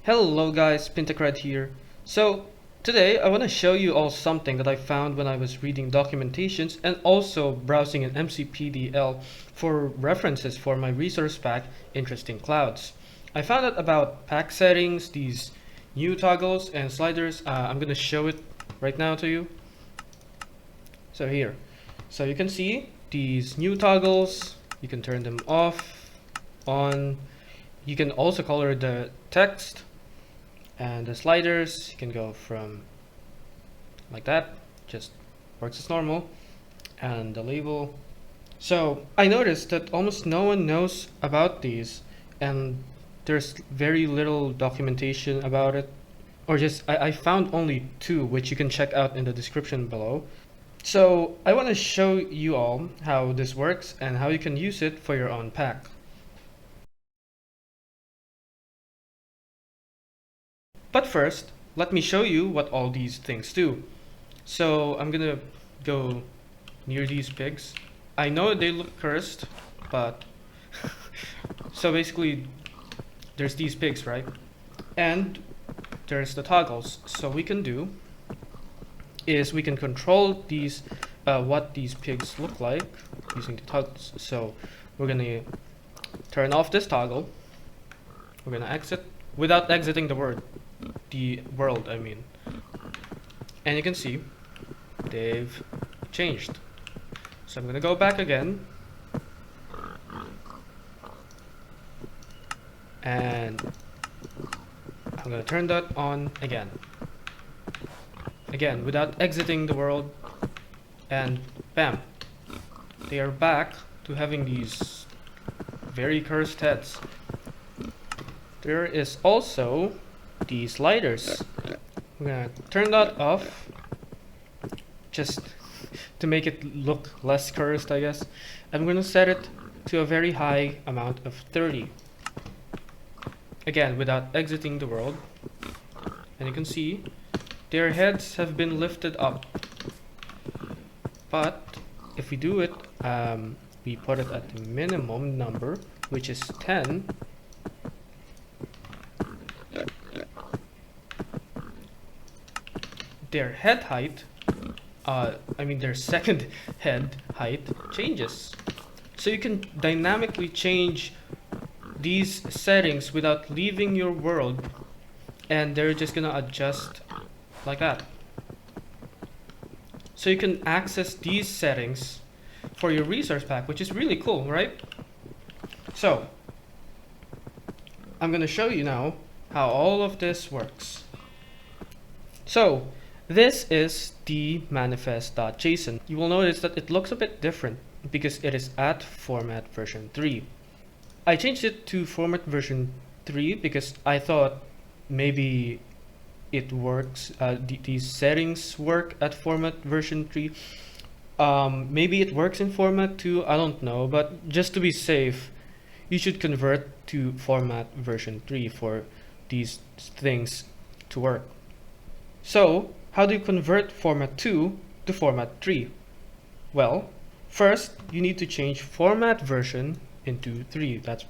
Hello guys, Pintacred here. So today I want to show you all something that I found when I was reading documentations and also browsing an MCPDL for references for my resource pack, Interesting Clouds. I found out about pack settings, these new toggles and sliders. I'm going to show it right now to you. So here, so you can see these new toggles, you can turn them off, on. You can also color the text. And the sliders, you can go from like that, just works as normal. And the label. So I noticed that almost no one knows about these, and there's very little documentation about it. Or just, I found only two, which you can check out in the description below. So I want to show you all how this works and how you can use it for your own pack. But first, let me show you what all these things do. So I'm gonna go near these pigs. I know they look cursed, but so basically there's these pigs, right? And there's the toggles. So we can do is we can control these what these pigs look like using the toggles. So we're gonna turn off this toggle. We're gonna exit without exiting the world, I mean. And you can see they've changed. So I'm gonna go back again, and I'm gonna turn that on again without exiting the world, and bam, they are back to having these very cursed heads. There is also the sliders. I'm gonna turn that off just to make it look less cursed, I guess. I'm gonna set it to a very high amount of 30. Again, without exiting the world. And you can see their heads have been lifted up. But if we do it, we put it at the minimum number, which is 10. Their head height, their second head height changes. So you can dynamically change these settings without leaving your world, and they're just gonna adjust like that. So you can access these settings for your resource pack, which is really cool, right? So I'm gonna show you now how all of this works. So this is the manifest.json. You will notice that it looks a bit different because it is at format version 3. I changed it to format version 3 because I thought maybe it works, these settings work at format version 3. Maybe it works in format 2, I don't know, but just to be safe, you should convert to format version 3 for these things to work. So how do you convert format 2 to format 3? Well, first you need to change format version into 3. That's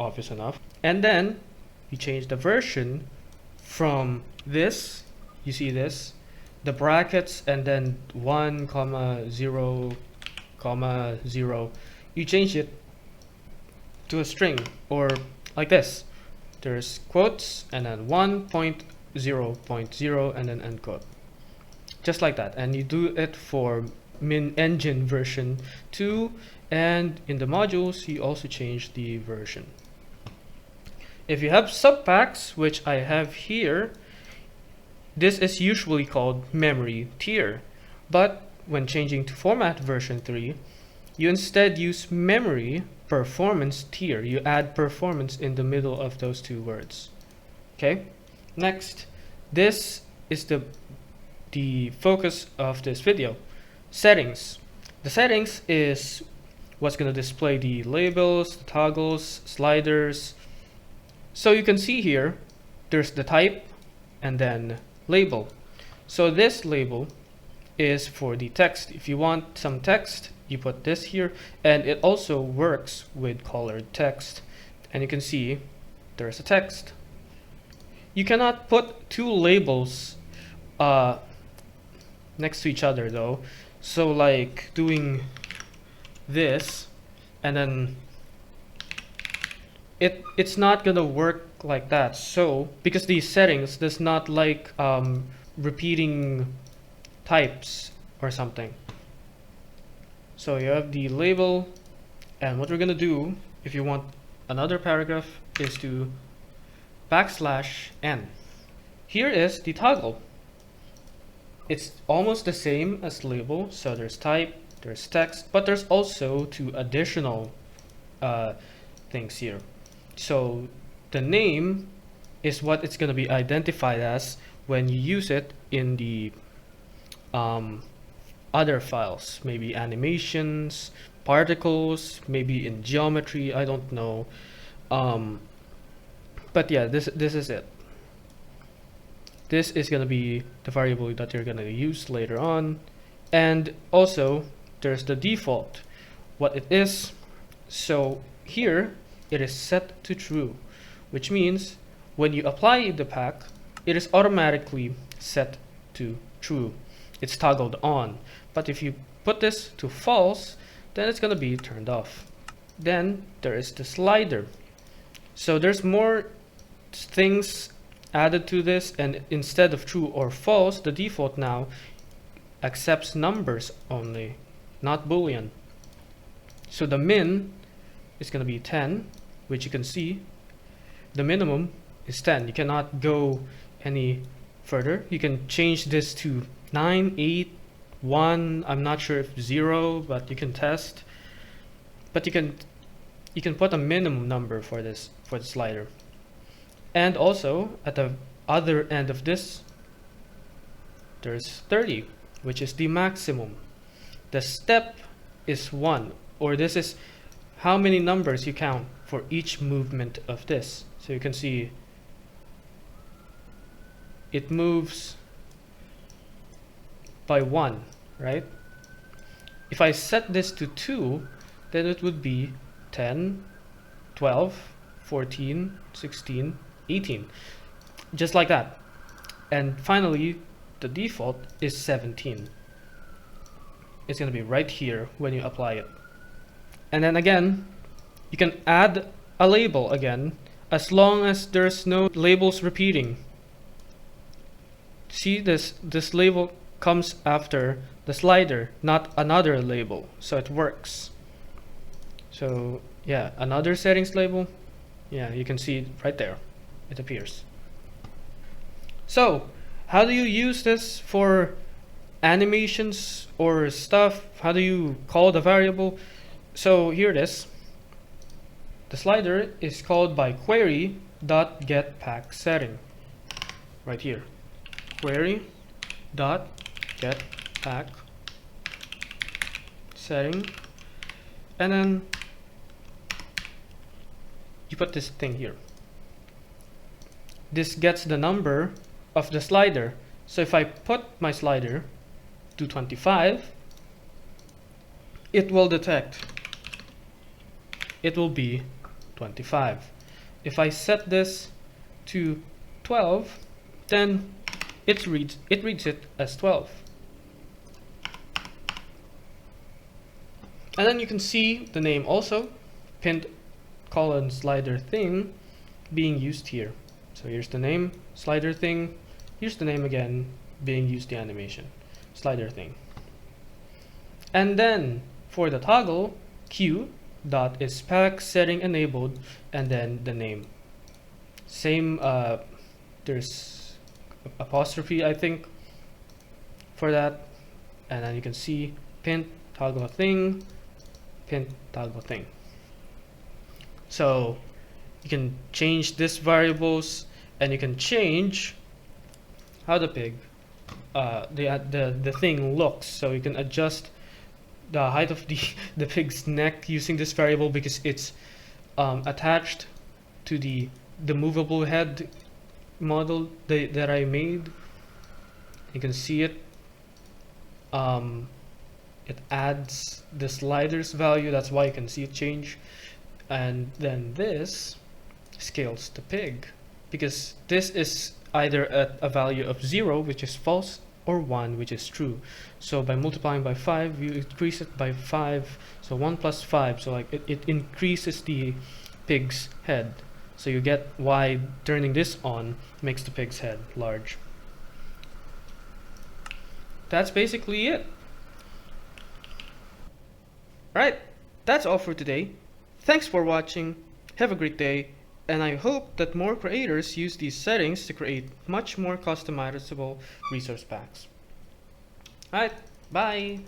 obvious enough. And then you change the version from this, you see this, the brackets, and then 1, 0, 0. You change it to a string, or like this. There's quotes and then 1.0.0 and then end quote. Just like that. And you do it for min engine version 2, and in the modules you also change the version. If you have subpacks, which I have here, this is usually called memory tier, but when changing to format version 3, you instead use memory performance tier. You add performance in the middle of those two words. Okay, next, this is the focus of this video. Settings. The settings is what's going to display the labels, the toggles, sliders. So you can see here there's the type and then label. So this label is for the text. If you want some text, you put this here, and it also works with colored text. And you can see there's a text. You cannot put two labels next to each other though. So like doing this, and then it's not gonna work like that. So because these settings does not like repeating types or something. So you have the label, and what we're gonna do if you want another paragraph is to \n. Here is the toggle. It's almost the same as label, so there's type, there's text, but there's also two additional things here. So the name is what it's going to be identified as when you use it in the other files, maybe animations, particles, maybe in geometry, I don't know. But yeah, this is it. This is going to be the variable that you're going to use later on. And also there's the default, what it is. So here it is set to true, which means when you apply the pack, it is automatically set to true. It's toggled on. But if you put this to false, then it's going to be turned off. Then there is the slider. So there's more things added to this, and instead of true or false, the default now accepts numbers only, not boolean. So the min is going to be 10, which you can see. The minimum is 10. You cannot go any further. You can change this to 9, 8, 1. I'm not sure if 0, but you can test. But you can put a minimum number for this, for the slider. And also at the other end of this, there's 30, which is the maximum. The step is 1, or this is how many numbers you count for each movement of this. So you can see it moves by 1, right? If I set this to 2, then it would be 10, 12, 14, 16, 18, just like that. And finally, the default is 17. It's going to be right here when you apply it. And then again, you can add a label again, as long as there's no labels repeating. See, this label comes after the slider, not another label, so it works. So yeah, another settings label, yeah, you can see it right there. It appears. So how do you use this for animations or stuff? How do you call the variable? So here it is. The slider is called by query.getPackSetting. Right here. Query.getPackSetting. And then you put this thing here. This gets the number of the slider. So if I put my slider to 25, it will detect. It will be 25. If I set this to 12, then it reads it as 12. And then you can see the name also, pinned colon slider thing, being used here. So here's the name, slider thing. Here's the name again, being used the animation, slider thing. And then for the toggle, q dot is pack setting enabled, and then the name. Same, there's apostrophe, I think, for that. And then you can see pin toggle thing, pin toggle thing. So you can change these variables, and you can change how the pig, the thing looks. So you can adjust the height of the pig's neck using this variable, because it's attached to the movable head model that I made. You can see it. It adds the sliders value. That's why you can see it change. And then this scales the pig. because this is either at a value of 0, which is false, or 1, which is true. So by multiplying by 5, you increase it by 5, so 1 plus 5, so like it increases the pig's head. So you get why turning this on makes the pig's head large. That's basically it. Right, that's all for today. Thanks for watching, have a great day, and I hope that more creators use these settings to create much more customizable resource packs. Alright, bye!